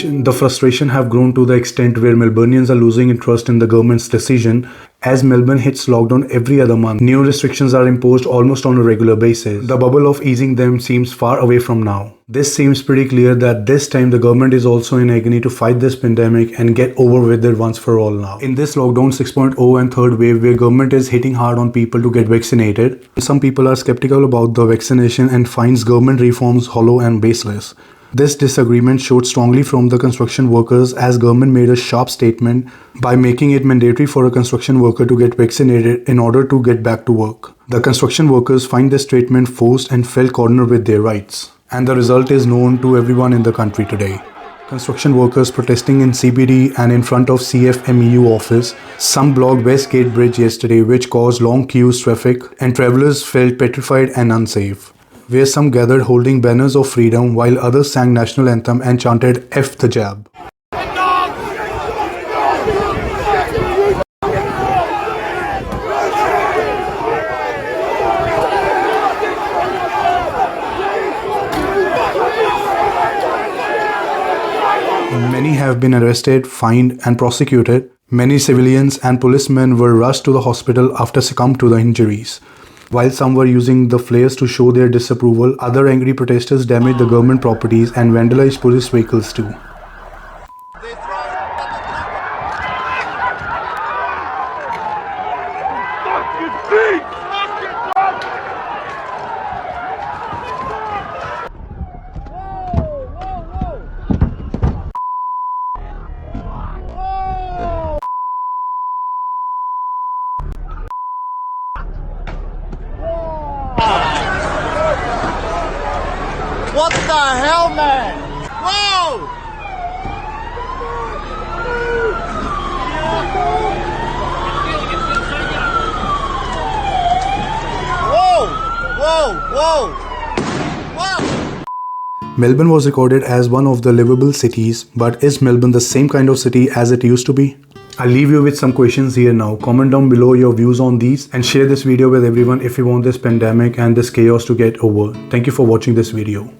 The frustration have grown to the extent where Melburnians are losing interest in the government's decision, as Melbourne hits lockdown every other month. New restrictions are imposed almost on a regular basis. The bubble of easing them seems far away from now. This seems pretty clear that this time the government is also in agony to fight this pandemic and get over with it once for all now. In this lockdown 6.0 and third wave where government is hitting hard on people to get vaccinated, some people are skeptical about the vaccination and finds government reforms hollow and baseless. This disagreement showed strongly from the construction workers as government made a sharp statement by making it mandatory for a construction worker to get vaccinated in order to get back to work. The construction workers find this statement forced and felt cornered with their rights. And the result is known to everyone in the country today. Construction workers protesting in CBD and in front of CFMEU office. Some blocked Westgate Bridge yesterday, which caused long queues, traffic, and travelers felt petrified and unsafe. Where some gathered holding banners of freedom while others sang national anthem and chanted F the jab. Many have been arrested, fined and prosecuted. Many civilians and policemen were rushed to the hospital after succumbed to the injuries. While some were using the flares to show their disapproval, other angry protesters damaged the government properties and vandalized police vehicles too. What the hell, man? Whoa! Whoa! Whoa! Whoa! Melbourne was recorded as one of the livable cities, but is Melbourne the same kind of city as it used to be? I'll leave you with some questions here now. Comment down below your views on these and share this video with everyone if you want this pandemic and this chaos to get over. Thank you for watching this video.